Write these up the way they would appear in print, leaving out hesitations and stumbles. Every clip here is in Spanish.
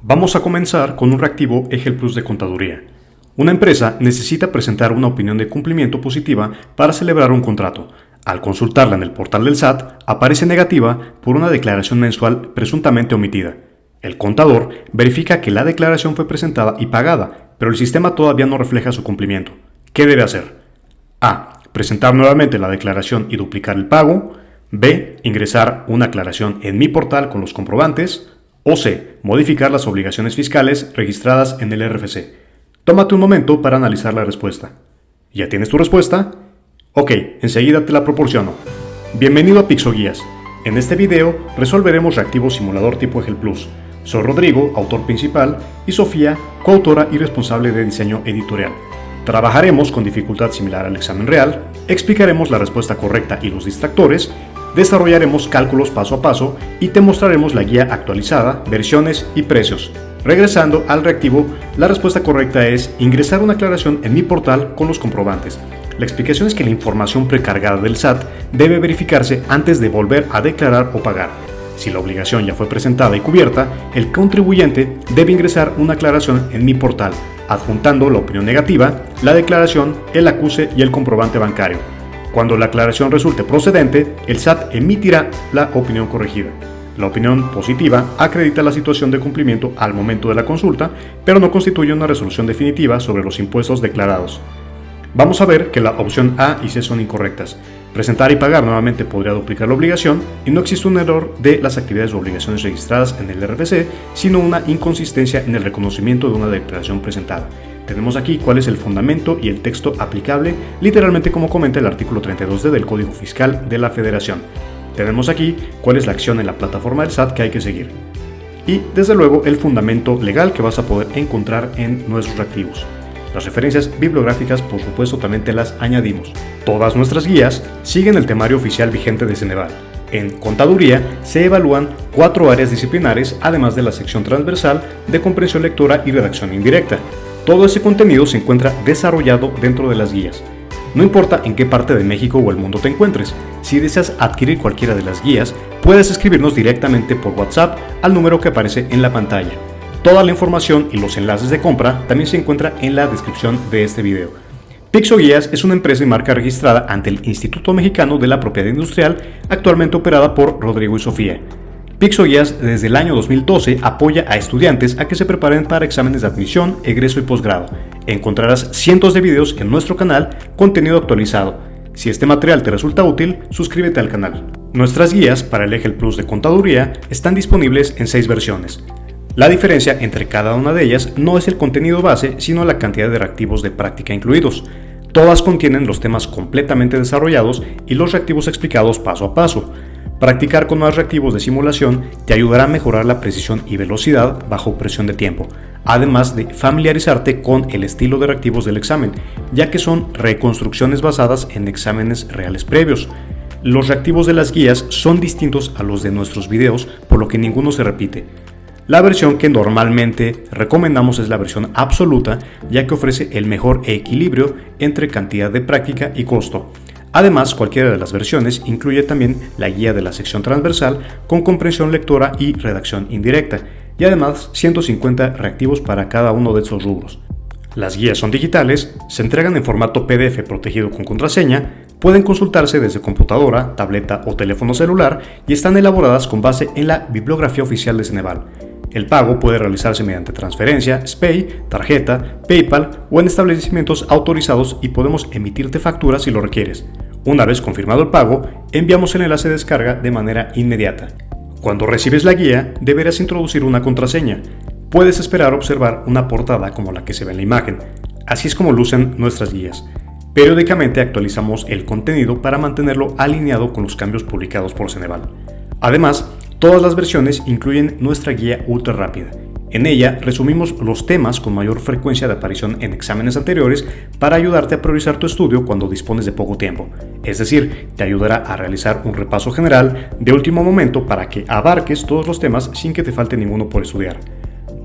Vamos a comenzar con un reactivo EGEL Plus de contaduría. Una empresa necesita presentar una opinión de cumplimiento positiva para celebrar un contrato. Al consultarla en el portal del SAT, aparece negativa por una declaración mensual presuntamente omitida. El contador verifica que la declaración fue presentada y pagada, pero el sistema todavía no refleja su cumplimiento. ¿Qué debe hacer? A. Presentar nuevamente la declaración y duplicar el pago. B. Ingresar una aclaración en mi portal con los comprobantes. O C. Modificar las obligaciones fiscales registradas en el RFC. Tómate un momento para analizar la respuesta. ¿Ya tienes tu respuesta? Ok, enseguida te la proporciono. Bienvenido a Pixoguías. En este video resolveremos reactivo simulador tipo EGEL Plus. Soy Rodrigo, autor principal, y Sofía, coautora y responsable de diseño editorial. Trabajaremos con dificultad similar al examen real, explicaremos la respuesta correcta y los distractores, desarrollaremos cálculos paso a paso y te mostraremos la guía actualizada, versiones y precios. Regresando al reactivo, la respuesta correcta es ingresar una aclaración en mi portal con los comprobantes. La explicación es que la información precargada del SAT debe verificarse antes de volver a declarar o pagar. Si la obligación ya fue presentada y cubierta, el contribuyente debe ingresar una aclaración en mi portal, adjuntando la opinión negativa, la declaración, el acuse y el comprobante bancario. Cuando la aclaración resulte procedente, el SAT emitirá la opinión corregida. La opinión positiva acredita la situación de cumplimiento al momento de la consulta, pero no constituye una resolución definitiva sobre los impuestos declarados. Vamos a ver que la opción A y C son incorrectas. Presentar y pagar nuevamente podría duplicar la obligación y no existe un error de las actividades o obligaciones registradas en el RFC, sino una inconsistencia en el reconocimiento de una declaración presentada. Tenemos aquí cuál es el fundamento y el texto aplicable, literalmente como comenta el artículo 32D del Código Fiscal de la Federación. Tenemos aquí cuál es la acción en la plataforma del SAT que hay que seguir. Y desde luego el fundamento legal que vas a poder encontrar en nuestros reactivos. Las referencias bibliográficas, por supuesto, también te las añadimos. Todas nuestras guías siguen el temario oficial vigente de Ceneval. En Contaduría se evalúan 4 áreas disciplinares, además de la sección transversal de comprensión lectora y redacción indirecta. Todo ese contenido se encuentra desarrollado dentro de las guías. No importa en qué parte de México o el mundo te encuentres, si deseas adquirir cualquiera de las guías, puedes escribirnos directamente por WhatsApp al número que aparece en la pantalla. Toda la información y los enlaces de compra también se encuentra en la descripción de este video. Pixoguías es una empresa y marca registrada ante el Instituto Mexicano de la Propiedad Industrial, actualmente operada por Rodrigo y Sofía. Pixoguías desde el año 2012 apoya a estudiantes a que se preparen para exámenes de admisión, egreso y posgrado. Encontrarás cientos de videos en nuestro canal, contenido actualizado. Si este material te resulta útil, suscríbete al canal. Nuestras guías para el EGEL Plus de contaduría están disponibles en 6 versiones. La diferencia entre cada una de ellas no es el contenido base, sino la cantidad de reactivos de práctica incluidos. Todas contienen los temas completamente desarrollados y los reactivos explicados paso a paso. Practicar con más reactivos de simulación te ayudará a mejorar la precisión y velocidad bajo presión de tiempo, además de familiarizarte con el estilo de reactivos del examen, ya que son reconstrucciones basadas en exámenes reales previos. Los reactivos de las guías son distintos a los de nuestros videos, por lo que ninguno se repite. La versión que normalmente recomendamos es la versión absoluta, ya que ofrece el mejor equilibrio entre cantidad de práctica y costo. Además, cualquiera de las versiones incluye también la guía de la sección transversal con comprensión lectora y redacción indirecta, y además 150 reactivos para cada uno de estos rubros. Las guías son digitales, se entregan en formato PDF protegido con contraseña, pueden consultarse desde computadora, tableta o teléfono celular y están elaboradas con base en la bibliografía oficial de Ceneval. El pago puede realizarse mediante transferencia, SPAY, tarjeta, PayPal o en establecimientos autorizados y podemos emitirte facturas si lo requieres. Una vez confirmado el pago, enviamos el enlace de descarga de manera inmediata. Cuando recibes la guía, deberás introducir una contraseña. Puedes esperar observar una portada como la que se ve en la imagen. Así es como lucen nuestras guías. Periódicamente actualizamos el contenido para mantenerlo alineado con los cambios publicados por Ceneval. Además, todas las versiones incluyen nuestra guía ultra rápida. En ella resumimos los temas con mayor frecuencia de aparición en exámenes anteriores para ayudarte a priorizar tu estudio cuando dispones de poco tiempo. Es decir, te ayudará a realizar un repaso general de último momento para que abarques todos los temas sin que te falte ninguno por estudiar.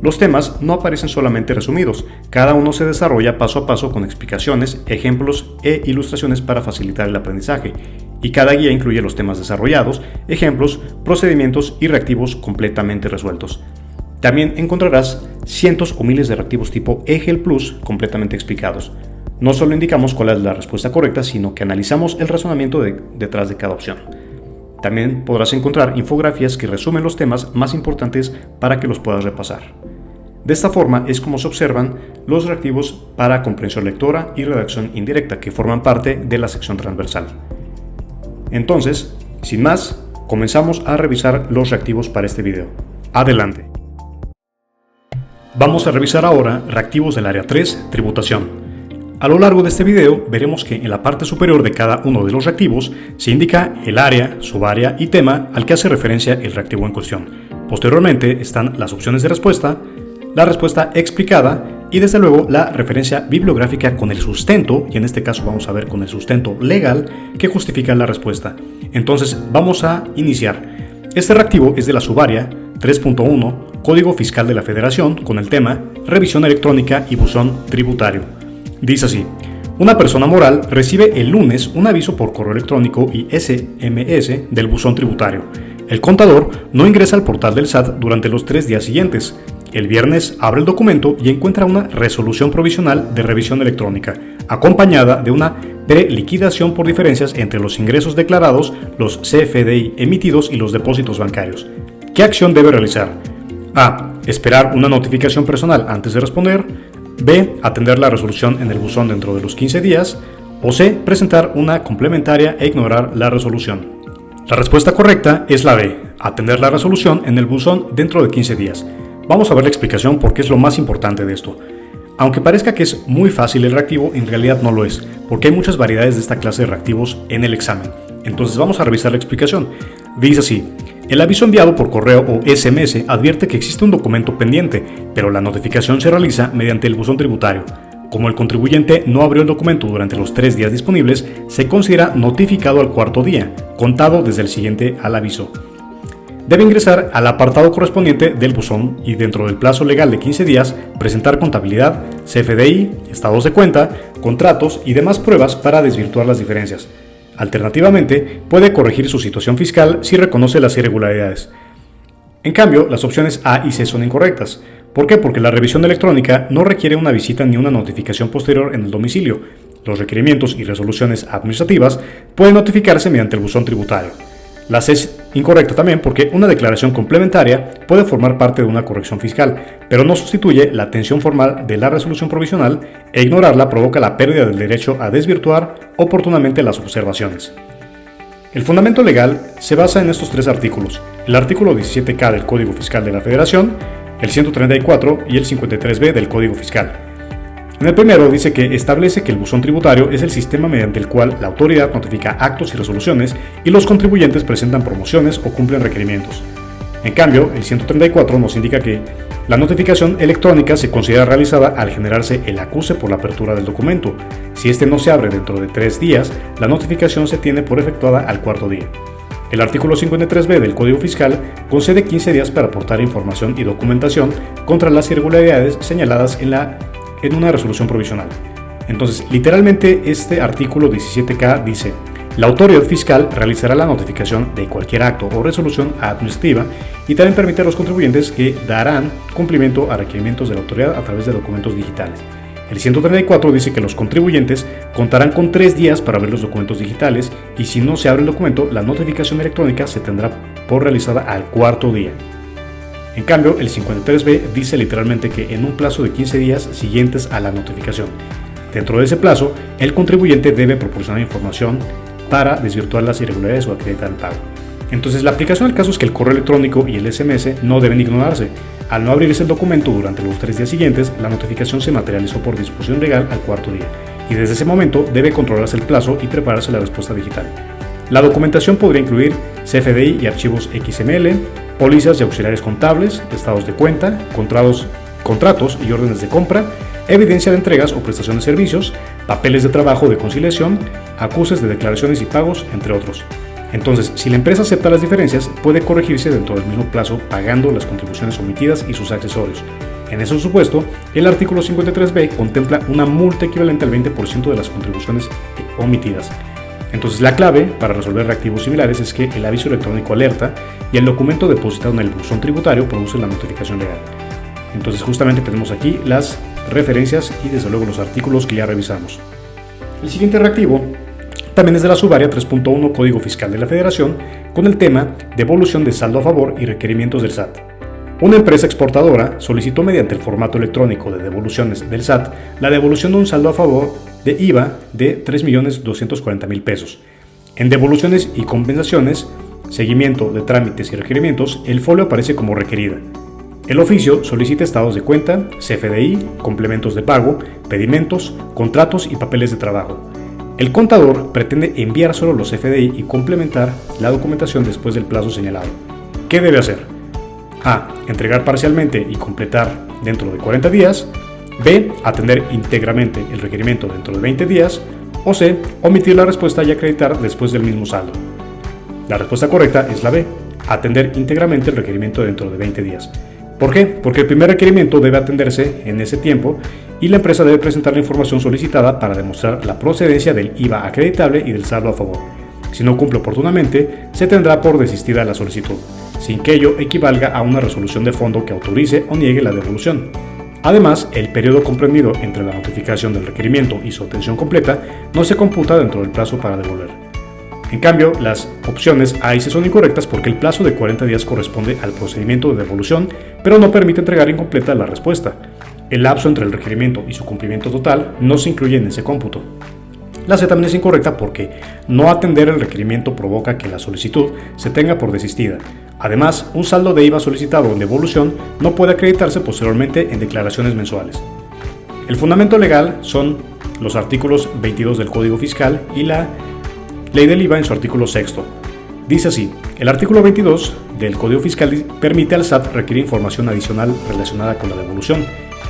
Los temas no aparecen solamente resumidos, cada uno se desarrolla paso a paso con explicaciones, ejemplos e ilustraciones para facilitar el aprendizaje, y cada guía incluye los temas desarrollados, ejemplos, procedimientos y reactivos completamente resueltos. También encontrarás cientos o miles de reactivos tipo EGEL Plus completamente explicados. No solo indicamos cuál es la respuesta correcta, sino que analizamos el razonamiento detrás de cada opción. También podrás encontrar infografías que resumen los temas más importantes para que los puedas repasar. De esta forma es como se observan los reactivos para comprensión lectora y redacción indirecta que forman parte de la sección transversal. Entonces, sin más, comenzamos a revisar los reactivos para este video. Adelante. Vamos a revisar ahora reactivos del área 3, tributación. A lo largo de este video veremos que en la parte superior de cada uno de los reactivos se indica el área, subárea y tema al que hace referencia el reactivo en cuestión. Posteriormente están las opciones de respuesta, la respuesta explicada y desde luego la referencia bibliográfica con el sustento, y en este caso vamos a ver con el sustento legal que justifica la respuesta. Entonces vamos a iniciar. Este reactivo es de la subárea 3.1, Código Fiscal de la Federación, con el tema Revisión Electrónica y Buzón Tributario. Dice así: una persona moral recibe el lunes un aviso por correo electrónico y SMS del buzón tributario. El contador no ingresa al portal del SAT durante los 3 días siguientes. El viernes abre el documento y encuentra una resolución provisional de revisión electrónica, acompañada de una preliquidación por diferencias entre los ingresos declarados, los CFDI emitidos y los depósitos bancarios. ¿Qué acción debe realizar? A. Esperar una notificación personal antes de responder. B. Atender la resolución en el buzón dentro de los 15 días. O C. Presentar una complementaria e ignorar la resolución. La respuesta correcta es la B. Atender la resolución en el buzón dentro de 15 días. Vamos a ver la explicación porque es lo más importante de esto. Aunque parezca que es muy fácil el reactivo, en realidad no lo es, porque hay muchas variedades de esta clase de reactivos en el examen. Entonces vamos a revisar la explicación. Dice así: el aviso enviado por correo o SMS advierte que existe un documento pendiente, pero la notificación se realiza mediante el buzón tributario. Como el contribuyente no abrió el documento durante los 3 días disponibles, se considera notificado al 4º día, contado desde el siguiente al aviso. Debe ingresar al apartado correspondiente del buzón y dentro del plazo legal de 15 días presentar contabilidad, CFDI, estados de cuenta, contratos y demás pruebas para desvirtuar las diferencias. Alternativamente, puede corregir su situación fiscal si reconoce las irregularidades. En cambio, las opciones A y C son incorrectas. ¿Por qué? Porque la revisión electrónica no requiere una visita ni una notificación posterior en el domicilio. Los requerimientos y resoluciones administrativas pueden notificarse mediante el buzón tributario. La C es incorrecta también porque una declaración complementaria puede formar parte de una corrección fiscal, pero no sustituye la atención formal de la resolución provisional e ignorarla provoca la pérdida del derecho a desvirtuar oportunamente las observaciones. El fundamento legal se basa en estos 3 artículos: el artículo 17K del Código Fiscal de la Federación, el 134 y el 53B del Código Fiscal. En el primero dice que establece que el buzón tributario es el sistema mediante el cual la autoridad notifica actos y resoluciones y los contribuyentes presentan promociones o cumplen requerimientos. En cambio, el 134 nos indica que la notificación electrónica se considera realizada al generarse el acuse por la apertura del documento. Si este no se abre dentro de 3 días, la notificación se tiene por efectuada al 4º día. El artículo 53B del Código Fiscal concede 15 días para aportar información y documentación contra las irregularidades señaladas en una resolución provisional. Entonces, literalmente este artículo 17K dice: la autoridad fiscal realizará la notificación de cualquier acto o resolución administrativa y también permite a los contribuyentes que darán cumplimiento a requerimientos de la autoridad a través de documentos digitales. El 134 dice que los contribuyentes contarán con 3 días para ver los documentos digitales y si no se abre el documento, la notificación electrónica se tendrá por realizada al 4º día. En cambio, el 53B dice literalmente que en un plazo de 15 días siguientes a la notificación. Dentro de ese plazo, el contribuyente debe proporcionar información para desvirtuar las irregularidades o acreditar el pago. Entonces, la aplicación del caso es que el correo electrónico y el SMS no deben ignorarse. Al no abrirse el documento durante los 3 días siguientes, la notificación se materializó por disposición legal al 4º día, y desde ese momento debe controlarse el plazo y prepararse la respuesta digital. La documentación podría incluir CFDI y archivos XML, pólizas y auxiliares contables, estados de cuenta, contratos y órdenes de compra, evidencia de entregas o prestación de servicios, papeles de trabajo de conciliación, acuses de declaraciones y pagos, entre otros. Entonces, si la empresa acepta las diferencias, puede corregirse dentro del mismo plazo pagando las contribuciones omitidas y sus accesorios. En ese supuesto, el artículo 53B contempla una multa equivalente al 20% de las contribuciones omitidas. Entonces la clave para resolver reactivos similares es que el aviso electrónico alerta y el documento depositado en el buzón tributario produce la notificación legal. Entonces justamente tenemos aquí las referencias y desde luego los artículos que ya revisamos. El siguiente reactivo también es de la subárea 3.1 Código Fiscal de la Federación con el tema devolución de saldo a favor y requerimientos del SAT. Una empresa exportadora solicitó mediante el formato electrónico de devoluciones del SAT la devolución de un saldo a favor de IVA de 3.240.000 pesos. En devoluciones y compensaciones, seguimiento de trámites y requerimientos, el folio aparece como requerida. El oficio solicita estados de cuenta, CFDI, complementos de pago, pedimentos, contratos y papeles de trabajo. El contador pretende enviar solo los CFDI y complementar la documentación después del plazo señalado. ¿Qué debe hacer? A. Entregar parcialmente y completar dentro de 40 días. B. Atender íntegramente el requerimiento dentro de 20 días. O C. Omitir la respuesta y acreditar después del mismo saldo. La respuesta correcta es la B. Atender íntegramente el requerimiento dentro de 20 días. ¿Por qué? Porque el primer requerimiento debe atenderse en ese tiempo y la empresa debe presentar la información solicitada para demostrar la procedencia del IVA acreditable y del saldo a favor. Si no cumple oportunamente, se tendrá por desistida la solicitud, sin que ello equivalga a una resolución de fondo que autorice o niegue la devolución. Además, el periodo comprendido entre la notificación del requerimiento y su atención completa no se computa dentro del plazo para devolver. En cambio, las opciones A y C son incorrectas porque el plazo de 40 días corresponde al procedimiento de devolución, pero no permite entregar incompleta la respuesta. El lapso entre el requerimiento y su cumplimiento total no se incluye en ese cómputo. La C también es incorrecta porque no atender el requerimiento provoca que la solicitud se tenga por desistida. Además, un saldo de IVA solicitado en devolución no puede acreditarse posteriormente en declaraciones mensuales. El fundamento legal son los artículos 22 del Código Fiscal y la Ley del IVA en su artículo 6. Dice así: el artículo 22 del Código Fiscal permite al SAT requerir información adicional relacionada con la devolución.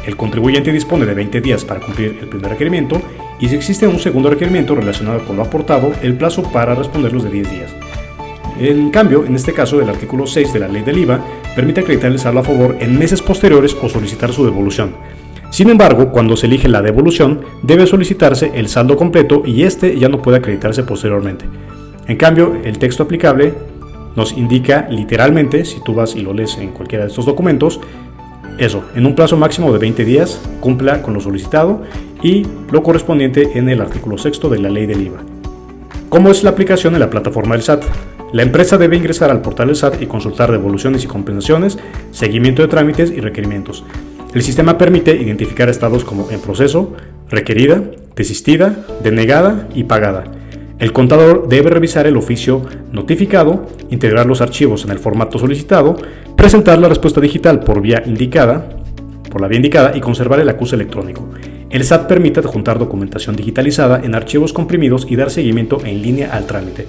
El contribuyente dispone de 20 días para cumplir el primer requerimiento y si existe un segundo requerimiento relacionado con lo aportado, el plazo para responderlos de 10 días. En cambio, en este caso, el artículo 6 de la Ley del IVA permite acreditar el saldo a favor en meses posteriores o solicitar su devolución. Sin embargo, cuando se elige la devolución, debe solicitarse el saldo completo y este ya no puede acreditarse posteriormente. En cambio, el texto aplicable nos indica literalmente, si tú vas y lo lees en cualquiera de estos documentos, eso, en un plazo máximo de 20 días, cumpla con lo solicitado y lo correspondiente en el artículo 6 de la Ley del IVA. ¿Cómo es la aplicación en la plataforma del SAT? La empresa debe ingresar al portal del SAT y consultar devoluciones y compensaciones, seguimiento de trámites y requerimientos. El sistema permite identificar estados como en proceso, requerida, desistida, denegada y pagada. El contador debe revisar el oficio notificado, integrar los archivos en el formato solicitado, presentar la respuesta digital por la vía indicada y conservar el acuse electrónico. El SAT permite adjuntar documentación digitalizada en archivos comprimidos y dar seguimiento en línea al trámite.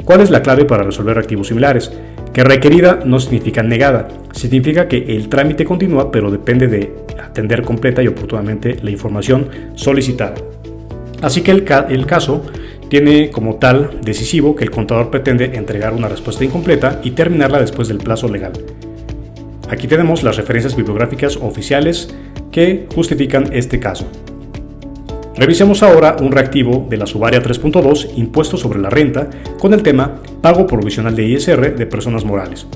¿Cuál es la clave para resolver reactivos similares? Que requerida no significa negada, significa que el trámite continúa pero depende de atender completa y oportunamente la información solicitada. Así que el caso tiene como tal decisivo que el contador pretende entregar una respuesta incompleta y terminarla después del plazo legal. Aquí tenemos las referencias bibliográficas oficiales que justifican este caso. Revisemos ahora un reactivo de la subárea 3.2, impuesto sobre la renta, con el tema pago provisional de ISR de personas morales.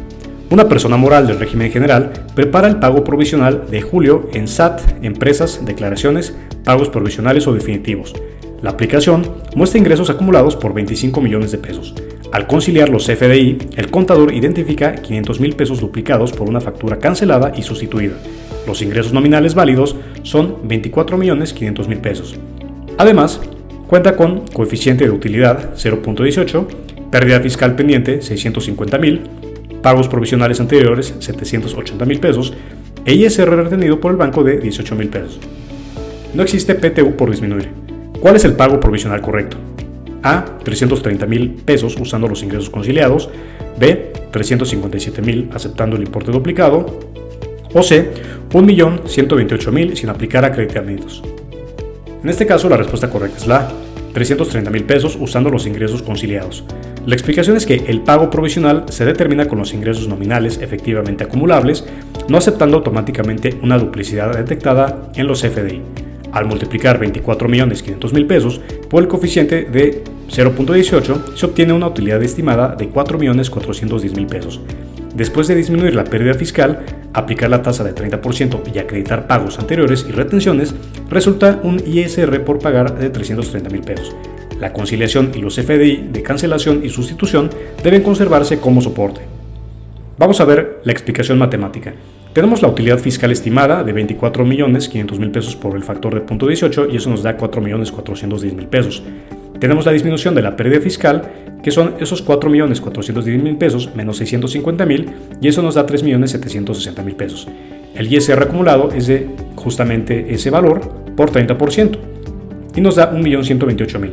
Una persona moral del régimen general prepara el pago provisional de julio en SAT, empresas, declaraciones, pagos provisionales o definitivos. La aplicación muestra ingresos acumulados por 25 millones de pesos. Al conciliar los CFDI, el contador identifica 500,000 pesos duplicados por una factura cancelada y sustituida. Los ingresos nominales válidos son 24.500.000 pesos. Además, cuenta con coeficiente de utilidad 0.18, pérdida fiscal pendiente 650,000, pagos provisionales anteriores 780,000 pesos e ISR retenido por el banco de 18,000 pesos. No existe PTU por disminuir. ¿Cuál es el pago provisional correcto? A. 330,000 pesos usando los ingresos conciliados. B. 357,000 aceptando el importe duplicado. O C. 1.128.000 sin aplicar acreditamientos. En este caso, la respuesta correcta es la A. 330,000 pesos usando los ingresos conciliados. La explicación es que el pago provisional se determina con los ingresos nominales efectivamente acumulables, no aceptando automáticamente una duplicidad detectada en los CFDI. Al multiplicar 24.500.000 pesos por el coeficiente de 0.18, se obtiene una utilidad estimada de 4.410.000 pesos. Después de disminuir la pérdida fiscal, aplicar la tasa de 30% y acreditar pagos anteriores y retenciones, resulta un ISR por pagar de 330.000 pesos. La conciliación y los CFDI de cancelación y sustitución deben conservarse como soporte. Vamos a ver la explicación matemática. Tenemos la utilidad fiscal estimada de 24.500.000 pesos por el factor de 0.18 y eso nos da 4.410.000 pesos. Tenemos la disminución de la pérdida fiscal, que son esos 4.410.000 pesos menos 650.000 y eso nos da 3.760.000 pesos. El ISR acumulado es de justamente ese valor por 30% y nos da 1.128.000.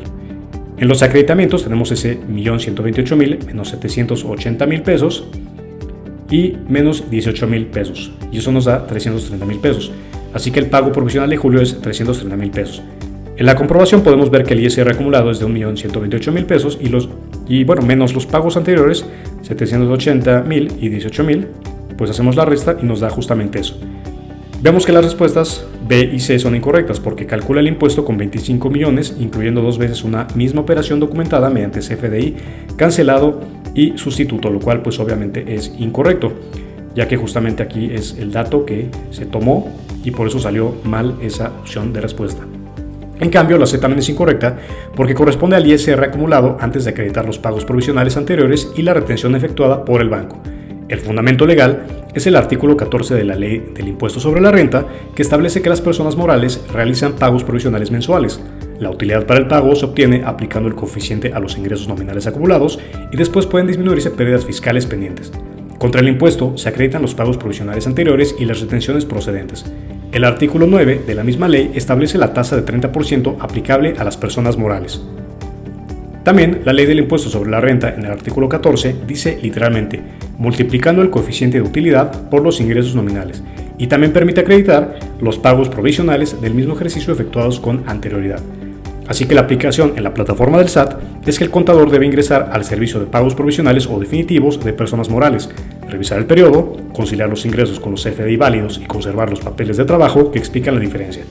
En los acreditamientos tenemos ese 1.128.000 menos 780.000 pesos y menos 18.000 pesos y eso nos da 330.000 pesos. Así que el pago provisional de julio es 330.000 pesos. En la comprobación podemos ver que el ISR acumulado es de 1.128.000 pesos y menos los pagos anteriores, 780.000 y 18.000, pues hacemos la resta y nos da justamente eso. Vemos que las respuestas B y C son incorrectas porque calcula el impuesto con 25 millones, incluyendo dos veces una misma operación documentada mediante CFDI, cancelado y sustituto, lo cual pues obviamente es incorrecto, ya que justamente aquí es el dato que se tomó y por eso salió mal esa opción de respuesta. En cambio, la C también es incorrecta porque corresponde al ISR acumulado antes de acreditar los pagos provisionales anteriores y la retención efectuada por el banco. El fundamento legal es el artículo 14 de la Ley del Impuesto sobre la Renta, que establece que las personas morales realizan pagos provisionales mensuales. La utilidad para el pago se obtiene aplicando el coeficiente a los ingresos nominales acumulados y después pueden disminuirse pérdidas fiscales pendientes. Contra el impuesto se acreditan los pagos provisionales anteriores y las retenciones procedentes. El artículo 9 de la misma ley establece la tasa de 30% aplicable a las personas morales. También la Ley del Impuesto sobre la Renta en el artículo 14 dice literalmente, multiplicando el coeficiente de utilidad por los ingresos nominales, y también permite acreditar los pagos provisionales del mismo ejercicio efectuados con anterioridad. Así que la aplicación en la plataforma del SAT es que el contador debe ingresar al servicio de pagos provisionales o definitivos de personas morales, revisar el periodo, conciliar los ingresos con los CFDI válidos y conservar los papeles de trabajo que explican la diferencia.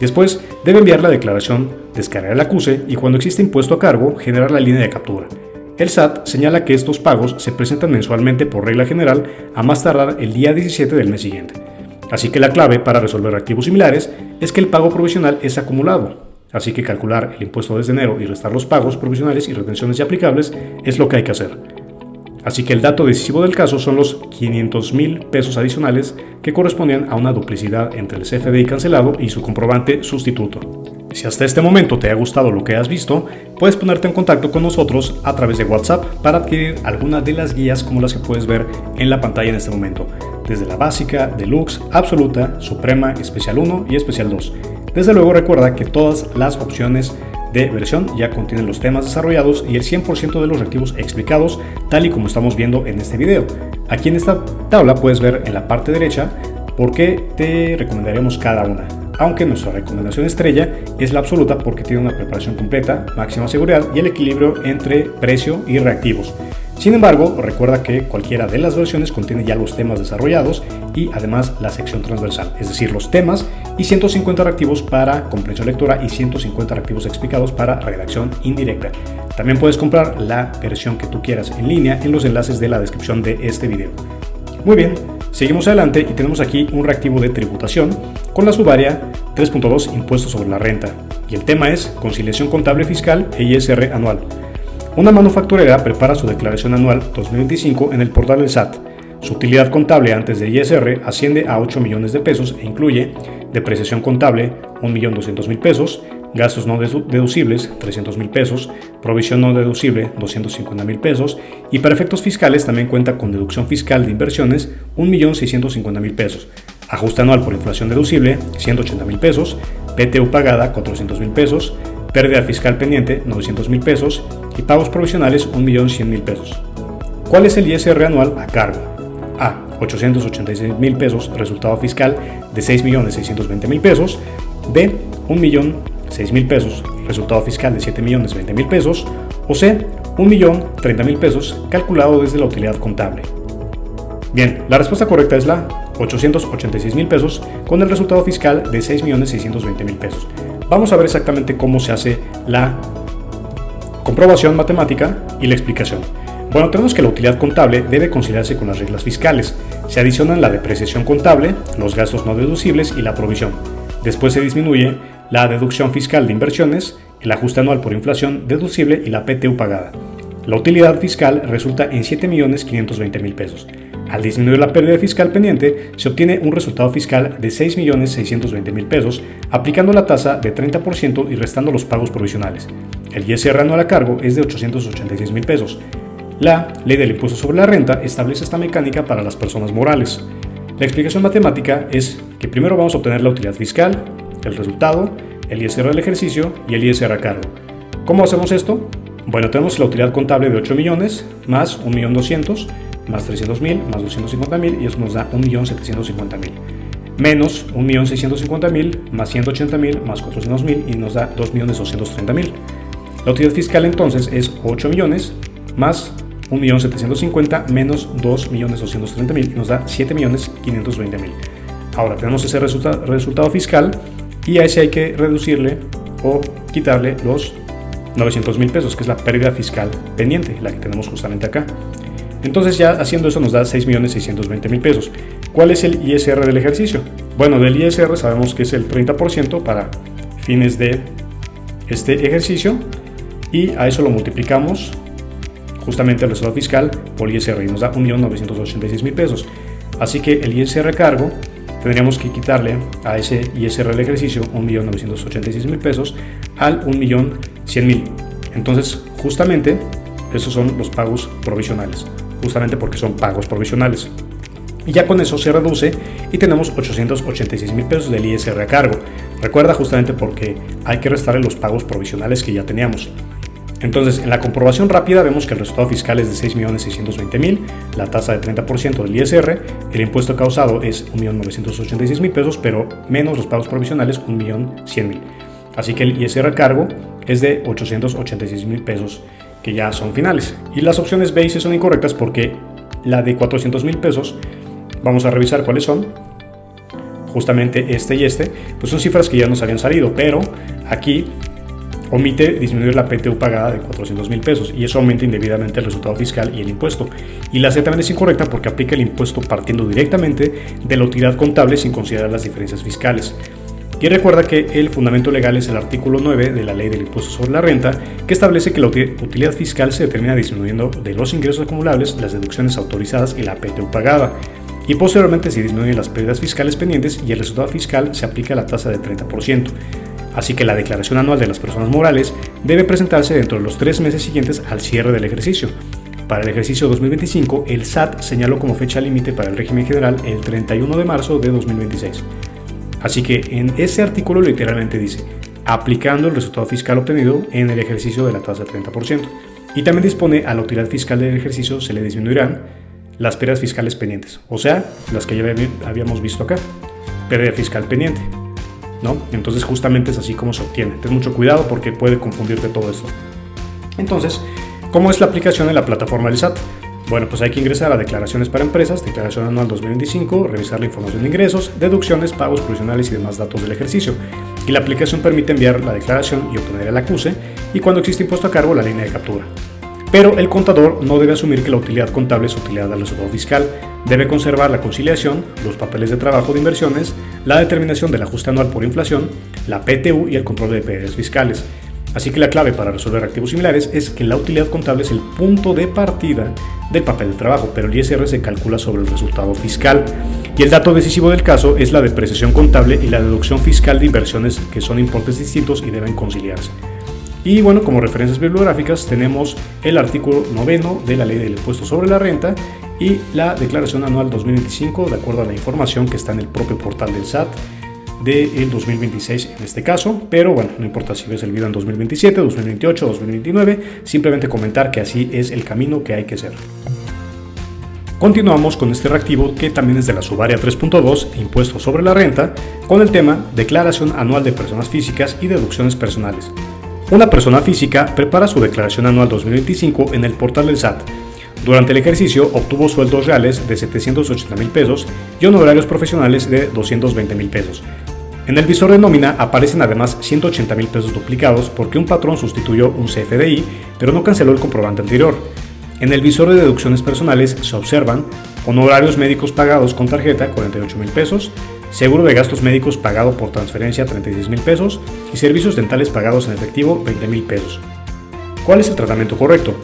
Después, debe enviar la declaración, descargar el acuse y cuando existe impuesto a cargo, generar la línea de captura. El SAT señala que estos pagos se presentan mensualmente por regla general a más tardar el día 17 del mes siguiente. Así que la clave para resolver activos similares es que el pago provisional es acumulado. Así que calcular el impuesto desde enero y restar los pagos provisionales y retenciones ya aplicables es lo que hay que hacer. Así que el dato decisivo del caso son los 500.000 pesos adicionales que correspondían a una duplicidad entre el CFDI cancelado y su comprobante sustituto. Si hasta este momento te ha gustado lo que has visto, puedes ponerte en contacto con nosotros a través de WhatsApp para adquirir alguna de las guías como las que puedes ver en la pantalla en este momento, desde la básica, deluxe, absoluta, suprema, especial 1 y especial 2. Desde luego recuerda que todas las opciones de versión ya contienen los temas desarrollados y el 100% de los reactivos explicados tal y como estamos viendo en este video. Aquí en esta tabla puedes ver en la parte derecha por qué te recomendaremos cada una, aunque nuestra recomendación estrella es la absoluta porque tiene una preparación completa, máxima seguridad y el equilibrio entre precio y reactivos. Sin embargo, recuerda que cualquiera de las versiones contiene ya los temas desarrollados y además la sección transversal, es decir, los temas y 150 reactivos para comprensión lectora y 150 reactivos explicados para redacción indirecta. También puedes comprar la versión que tú quieras en línea en los enlaces de la descripción de este video. Muy bien, seguimos adelante y tenemos aquí un reactivo de tributación con la subárea 3.2 Impuestos sobre la Renta y el tema es Conciliación Contable Fiscal e ISR Anual. Una manufacturera prepara su declaración anual 2025 en el portal del SAT. Su utilidad contable antes de ISR asciende a 8 millones de pesos e incluye depreciación contable 1.200.000 pesos, gastos no deducibles 300.000 pesos, provisión no deducible 250.000 pesos y para efectos fiscales también cuenta con deducción fiscal de inversiones 1.650.000 pesos, ajuste anual por inflación deducible 180.000 pesos, PTU pagada 400.000 pesos, pérdida fiscal pendiente 900.000 pesos y pagos provisionales 1.100.000 pesos. ¿Cuál es el ISR anual a cargo? A. 886.000 pesos, resultado fiscal de 6.620.000 pesos. B. 1.006.000 pesos, resultado fiscal de 7.020.000 pesos. O C. 1.030.000 pesos, calculado desde la utilidad contable. Bien, la respuesta correcta es la $886,000 pesos con el resultado fiscal de $6,620,000 pesos. Vamos a ver exactamente cómo se hace la comprobación matemática y la explicación. Bueno, tenemos que la utilidad contable debe conciliarse con las reglas fiscales. Se adicionan la depreciación contable, los gastos no deducibles y la provisión. Después se disminuye la deducción fiscal de inversiones, el ajuste anual por inflación deducible y la PTU pagada. La utilidad fiscal resulta en $7,520,000 pesos. Al disminuir la pérdida fiscal pendiente, se obtiene un resultado fiscal de $6,620,000 pesos, aplicando la tasa de 30% y restando los pagos provisionales. El ISR anual a cargo es de $886,000 pesos. La Ley del Impuesto sobre la Renta establece esta mecánica para las personas morales. La explicación matemática es que primero vamos a obtener la utilidad fiscal, el resultado, el ISR del ejercicio y el ISR a cargo. ¿Cómo hacemos esto? Bueno, tenemos la utilidad contable de 8 millones más 1.200.000 más 300.000 más 250.000 y eso nos da 1.750.000 menos 1.650.000 más 180.000 más 400.000 y nos da 2.230.000. La utilidad fiscal entonces es 8 millones más 1.750.000 menos 2.230.000 y nos da 7.520.000. Ahora tenemos ese resultado fiscal y a ese hay que reducirle o quitarle los $900,000 pesos, que es la pérdida fiscal pendiente, la que tenemos justamente acá. Entonces ya haciendo eso nos da $6,620,000 pesos. ¿Cuál es el ISR del ejercicio? Bueno, del ISR sabemos que es el 30% para fines de este ejercicio y a eso lo multiplicamos justamente el resultado fiscal por ISR y nos da $1,986,000 pesos. Así que el ISR a cargo tendríamos que quitarle a ese ISR del ejercicio $1,986,000 pesos al $1,100,000. Entonces, justamente, esos son los pagos provisionales, justamente porque son pagos provisionales. Y ya con eso se reduce y tenemos $886,000 pesos del ISR a cargo. Recuerda, justamente porque hay que restarle los pagos provisionales que ya teníamos. Entonces, en la comprobación rápida vemos que el resultado fiscal es de $6,620,000, la tasa de 30% del ISR, el impuesto causado es $1,986,000 pesos, pero menos los pagos provisionales, $1,100,000. Así que el ISR a cargo es de $886,000 pesos, que ya son finales. Y las opciones B y C son incorrectas porque la de $400,000 pesos, vamos a revisar cuáles son. Justamente este y este, pues son cifras que ya nos habían salido, pero aquí omite disminuir la PTU pagada de $400,000 pesos y eso aumenta indebidamente el resultado fiscal y el impuesto. Y la C también es incorrecta porque aplica el impuesto partiendo directamente de la utilidad contable sin considerar las diferencias fiscales. Y recuerda que el fundamento legal es el artículo 9 de la Ley del Impuesto sobre la Renta, que establece que la utilidad fiscal se determina disminuyendo de los ingresos acumulables, las deducciones autorizadas y la PTU pagada. Y posteriormente se disminuyen las pérdidas fiscales pendientes y el resultado fiscal se aplica a la tasa del 30%. Así que la declaración anual de las personas morales debe presentarse dentro de los 3 meses siguientes al cierre del ejercicio. Para el ejercicio 2025, el SAT señaló como fecha límite para el régimen general el 31 de marzo de 2026. Así que en ese artículo literalmente dice, aplicando el resultado fiscal obtenido en el ejercicio de la tasa del 30%. Y también dispone a la utilidad fiscal del ejercicio se le disminuirán las pérdidas fiscales pendientes, o sea, las que ya habíamos visto acá, pérdida fiscal pendiente, ¿no? Entonces justamente es así como se obtiene. Ten mucho cuidado porque puede confundirte todo esto. Entonces, ¿cómo es la aplicación en la plataforma del SAT? Bueno, pues hay que ingresar a declaraciones para empresas, declaración anual 2025, revisar la información de ingresos, deducciones, pagos provisionales y demás datos del ejercicio. Y la aplicación permite enviar la declaración y obtener el acuse y cuando existe impuesto a cargo la línea de captura. Pero el contador no debe asumir que la utilidad contable es utilidad del resultado fiscal. Debe conservar la conciliación, los papeles de trabajo de inversiones, la determinación del ajuste anual por inflación, la PTU y el control de pérdidas fiscales. Así que la clave para resolver activos similares es que la utilidad contable es el punto de partida del papel de trabajo, pero el ISR se calcula sobre el resultado fiscal. Y el dato decisivo del caso es la depreciación contable y la deducción fiscal de inversiones, que son importes distintos y deben conciliarse. Y bueno, como referencias bibliográficas tenemos el artículo 9 de la Ley del Impuesto sobre la Renta y la declaración anual 2025, de acuerdo a la información que está en el propio portal del SAT del 2026 en este caso, pero bueno, no importa si ves el video en 2027, 2028, 2029, simplemente comentar que así es el camino que hay que hacer. Continuamos con este reactivo que también es de la subárea 3.2, Impuesto sobre la Renta, con el tema Declaración Anual de Personas Físicas y Deducciones Personales. Una persona física prepara su declaración anual 2025 en el portal del SAT, Durante el ejercicio obtuvo sueldos reales de 780,000 pesos y honorarios profesionales de 220,000 pesos. En el visor de nómina aparecen además 180,000 pesos duplicados porque un patrón sustituyó un CFDI, pero no canceló el comprobante anterior. En el visor de deducciones personales se observan honorarios médicos pagados con tarjeta, 48,000 pesos, seguro de gastos médicos pagado por transferencia, 36,000 pesos, y servicios dentales pagados en efectivo, 20,000 pesos. ¿Cuál es el tratamiento correcto?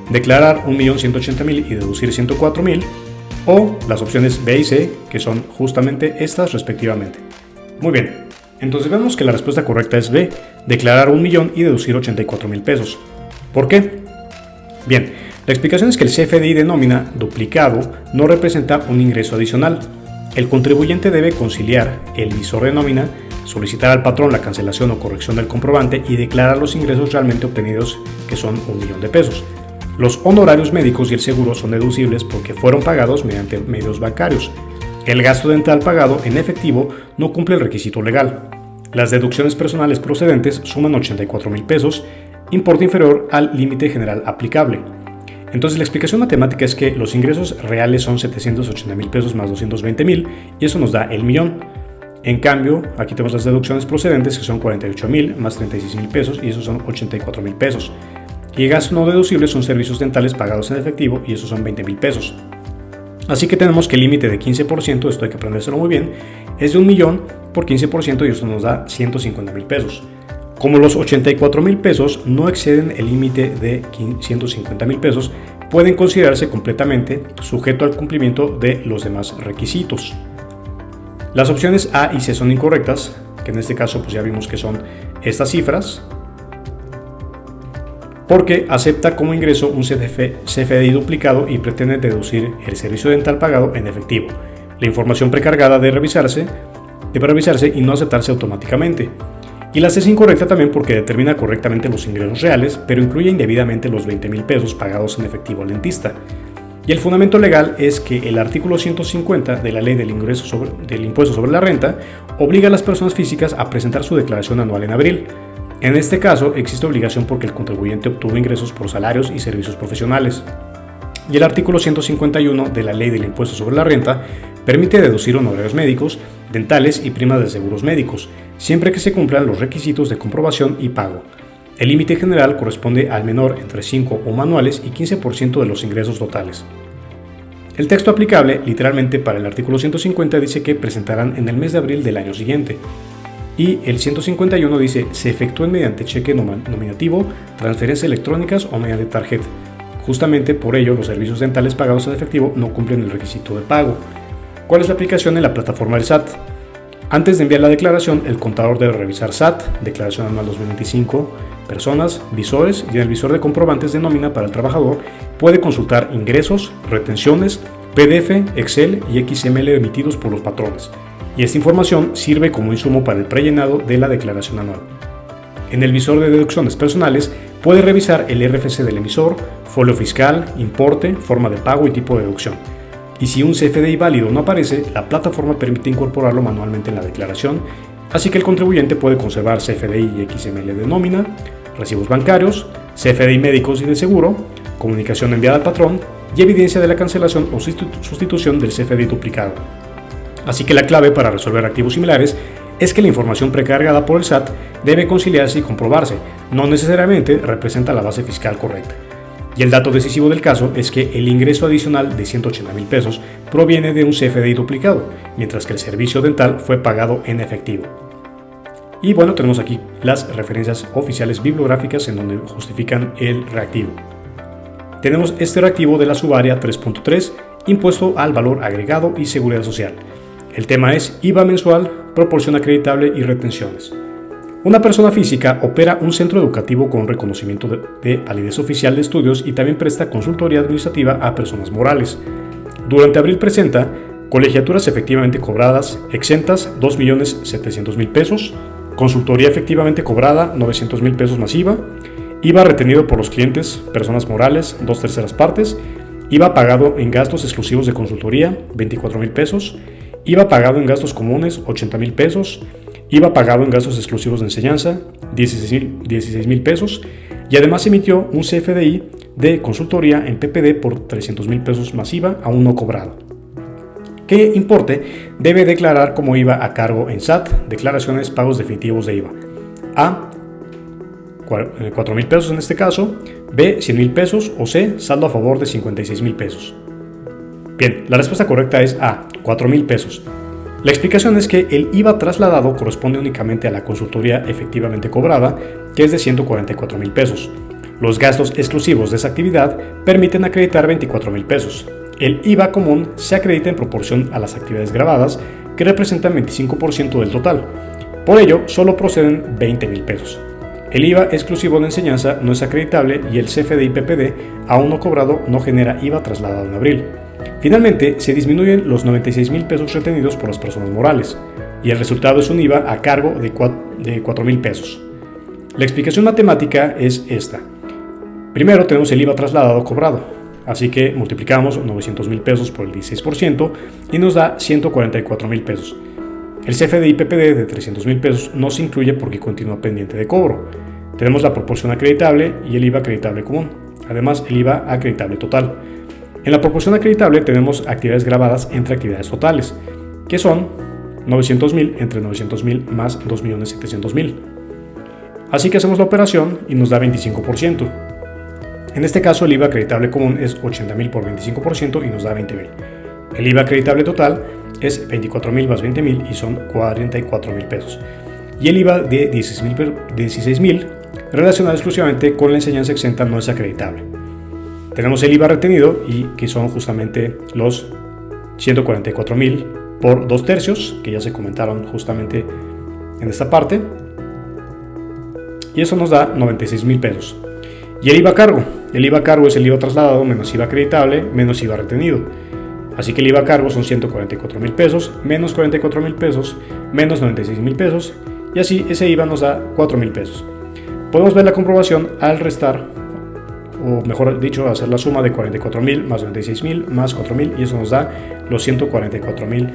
Declarar 1.180.000 y deducir 104,000, o las opciones B y C, que son justamente estas respectivamente. Muy bien, entonces vemos que la respuesta correcta es B, declarar 1.000.000 y deducir 84,000 pesos. ¿Por qué? Bien, la explicación es que el CFDI de nómina duplicado no representa un ingreso adicional. El contribuyente debe conciliar el visor de nómina, solicitar al patrón la cancelación o corrección del comprobante y declarar los ingresos realmente obtenidos, que son 1.000.000 de pesos. Los honorarios médicos y el seguro son deducibles porque fueron pagados mediante medios bancarios. El gasto dental pagado en efectivo no cumple el requisito legal. Las deducciones personales procedentes suman 84,000 pesos, importe inferior al límite general aplicable. Entonces la explicación matemática es que los ingresos reales son 780,000 pesos más 220,000 y eso nos da el millón. En cambio, aquí tenemos las deducciones procedentes que son 48,000 más 36,000 pesos y esos son 84,000 pesos. Y gastos no deducibles son servicios dentales pagados en efectivo y esos son 20,000 pesos. Así que tenemos que el límite de 15%, esto hay que aprendérselo muy bien, es de 1.000.000 por 15% y esto nos da 150,000 pesos. Como los 84,000 pesos no exceden el límite de 150,000 pesos, pueden considerarse completamente sujeto al cumplimiento de los demás requisitos. Las opciones A y C son incorrectas, que en este caso pues ya vimos que son estas cifras, porque acepta como ingreso un CFDI duplicado y pretende deducir el servicio dental pagado en efectivo. La información precargada debe revisarse y no aceptarse automáticamente. Y la C es incorrecta también porque determina correctamente los ingresos reales, pero incluye indebidamente los 20,000 pesos pagados en efectivo al dentista. Y el fundamento legal es que el artículo 150 de la Ley del Impuesto sobre la Renta obliga a las personas físicas a presentar su declaración anual en abril. En este caso, existe obligación porque el contribuyente obtuvo ingresos por salarios y servicios profesionales. Y el artículo 151 de la Ley del Impuesto sobre la Renta permite deducir honorarios médicos, dentales y primas de seguros médicos, siempre que se cumplan los requisitos de comprobación y pago. El límite general corresponde al menor entre 5 o anuales y 15% de los ingresos totales. El texto aplicable, literalmente para el artículo 150, dice que presentarán en el mes de abril del año siguiente. Y el 151 dice, se efectúen mediante cheque nominativo, transferencias electrónicas o mediante tarjeta. Justamente por ello, los servicios dentales pagados en efectivo no cumplen el requisito de pago. ¿Cuál es la aplicación en la plataforma del SAT? Antes de enviar la declaración, el contador debe revisar SAT, declaración anual 2025, personas, visores, y en el visor de comprobantes de nómina para el trabajador puede consultar ingresos, retenciones, PDF, Excel y XML emitidos por los patrones. Y esta información sirve como insumo para el prellenado de la declaración anual. En el visor de deducciones personales puede revisar el RFC del emisor, folio fiscal, importe, forma de pago y tipo de deducción. Y si un CFDI válido no aparece, la plataforma permite incorporarlo manualmente en la declaración, así que el contribuyente puede conservar CFDI y XML de nómina, recibos bancarios, CFDI médicos y de seguro, comunicación enviada al patrón y evidencia de la cancelación o sustitución del CFDI duplicado. Así que la clave para resolver activos similares es que la información precargada por el SAT debe conciliarse y comprobarse, no necesariamente representa la base fiscal correcta. Y el dato decisivo del caso es que el ingreso adicional de 180,000 pesos proviene de un CFDI duplicado, mientras que el servicio dental fue pagado en efectivo. Y bueno, tenemos aquí las referencias oficiales bibliográficas en donde justifican el reactivo. Tenemos este reactivo de la subárea 3.3, impuesto al valor agregado y seguridad social. El tema es IVA mensual, proporción acreditable y retenciones. Una persona física opera un centro educativo con reconocimiento de validez oficial de estudios y también presta consultoría administrativa a personas morales. Durante abril presenta colegiaturas efectivamente cobradas exentas 2.700.000 pesos, consultoría efectivamente cobrada 900,000 pesos más IVA, IVA retenido por los clientes, personas morales, 2/3 partes, IVA pagado en gastos exclusivos de consultoría 24,000 pesos, IVA pagado en gastos comunes 80,000 pesos, IVA pagado en gastos exclusivos de enseñanza 16,000 pesos y además emitió un CFDI de consultoría en PPD por 300,000 pesos más IVA aún no cobrado. ¿Qué importe debe declarar como IVA a cargo en SAT? Declaraciones, pagos definitivos de IVA. A, 4,000 pesos en este caso, B, 100,000 pesos o C, saldo a favor de 56,000 pesos. Bien, la respuesta correcta es A, 4,000 pesos. La explicación es que el IVA trasladado corresponde únicamente a la consultoría efectivamente cobrada, que es de 144,000 pesos. Los gastos exclusivos de esa actividad permiten acreditar 24,000 pesos. El IVA común se acredita en proporción a las actividades grabadas, que representan 25% del total. Por ello, solo proceden 20,000 pesos. El IVA exclusivo de enseñanza no es acreditable y el CFDI-PPD aún no cobrado no genera IVA trasladado en abril. Finalmente, se disminuyen los 96,000 pesos retenidos por las personas morales y el resultado es un IVA a cargo de 4,000 pesos. La explicación matemática es esta. Primero tenemos el IVA trasladado cobrado, así que multiplicamos 900,000 pesos por el 16% y nos da 144,000 pesos. El CFDI-PPD de 300,000 pesos no se incluye porque continúa pendiente de cobro. Tenemos la proporción acreditable y el IVA acreditable común, además el IVA acreditable total. En la proporción acreditable tenemos actividades grabadas entre actividades totales, que son 900,000 entre 900,000 más 2,700,000. Así que hacemos la operación y nos da 25%. En este caso el IVA acreditable común es 80,000 por 25% y nos da 20,000. El IVA acreditable total es 24,000 más 20,000 y son 44,000 pesos. Y el IVA de 16,000 relacionado exclusivamente con la enseñanza exenta no es acreditable. Tenemos el IVA retenido y que son justamente los 144,000 por 2/3, que ya se comentaron justamente en esta parte. Y eso nos da 96,000 pesos. Y el IVA a cargo. El IVA a cargo es el IVA trasladado menos IVA acreditable menos IVA retenido. Así que el IVA a cargo son 144,000 pesos menos 44,000 pesos menos 96,000 pesos y así ese IVA nos da 4,000 pesos. Podemos ver la comprobación al restar, o mejor dicho, hacer la suma de 44,000 más 96,000 más 4,000 y eso nos da los 144,000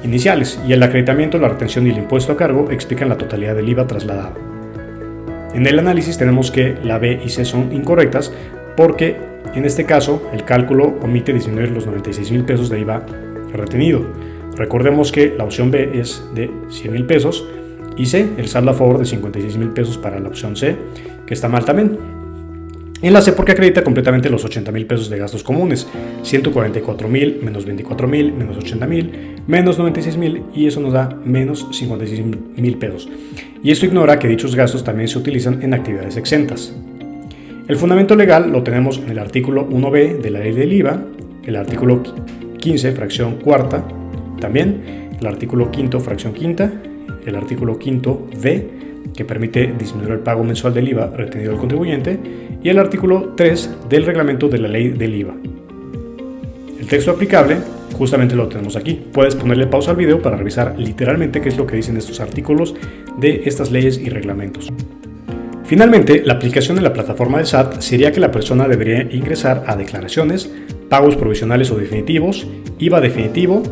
iniciales. Y el acreditamiento, la retención y el impuesto a cargo explican la totalidad del IVA trasladado. En el análisis tenemos que la B y C son incorrectas porque en este caso el cálculo omite disminuir los 96,000 pesos de IVA retenido. Recordemos que la opción B es de 100,000 pesos y C, el saldo a favor de 56,000 pesos para la opción C, que está mal también. En la C porque acredita completamente los 80,000 pesos de gastos comunes, 144,000 menos 24,000 menos 80,000 menos 96,000 y eso nos da menos 56,000 pesos. Y esto ignora que dichos gastos también se utilizan en actividades exentas. El fundamento legal lo tenemos en el artículo 1b de la ley del IVA, el artículo 15, fracción cuarta, también el artículo 5, fracción quinta, el artículo 5b, que permite disminuir el pago mensual del IVA retenido del contribuyente, y el artículo 3 del reglamento de la ley del IVA. El texto aplicable justamente lo tenemos aquí. Puedes ponerle pausa al video para revisar literalmente qué es lo que dicen estos artículos de estas leyes y reglamentos. Finalmente, la aplicación en la plataforma de SAT sería que la persona debería ingresar a declaraciones, pagos provisionales o definitivos, IVA definitivo,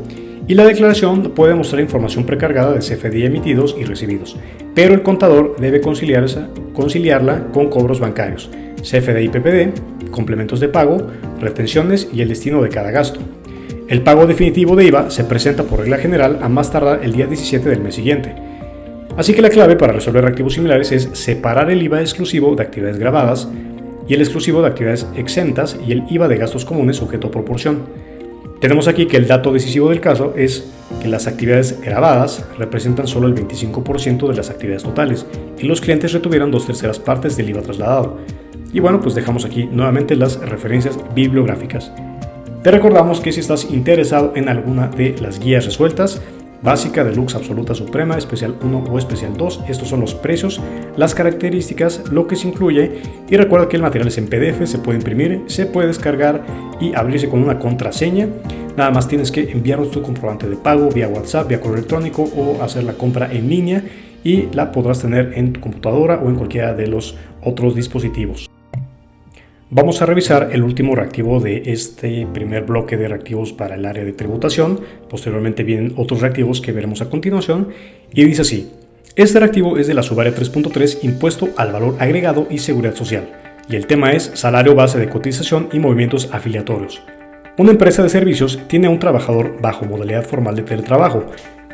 y la declaración puede mostrar información precargada de CFDI emitidos y recibidos, pero el contador debe conciliarla con cobros bancarios, CFDI-PPD, complementos de pago, retenciones y el destino de cada gasto. El pago definitivo de IVA se presenta por regla general a más tardar el día 17 del mes siguiente. Así que la clave para resolver reactivos similares es separar el IVA exclusivo de actividades grabadas y el exclusivo de actividades exentas y el IVA de gastos comunes sujeto a proporción. Tenemos aquí que el dato decisivo del caso es que las actividades grabadas representan solo el 25% de las actividades totales y los clientes retuvieron 2/3 partes del IVA trasladado. Y bueno, pues dejamos aquí nuevamente las referencias bibliográficas. Te recordamos que si estás interesado en alguna de las guías resueltas, básica, deluxe, absoluta, suprema, especial 1 o especial 2. Estos son los precios, las características, lo que se incluye y recuerda que el material es en PDF, se puede imprimir, se puede descargar y abrirse con una contraseña. Nada más tienes que enviarnos tu comprobante de pago vía WhatsApp, vía correo electrónico o hacer la compra en línea y la podrás tener en tu computadora o en cualquiera de los otros dispositivos. Vamos a revisar el último reactivo de este primer bloque de reactivos para el área de tributación. Posteriormente vienen otros reactivos que veremos a continuación y dice así: este reactivo es de la subárea 3.3 impuesto al valor agregado y seguridad social. y el tema es salario base de cotización y movimientos afiliatorios. Una empresa de servicios tiene a un trabajador bajo modalidad formal de teletrabajo.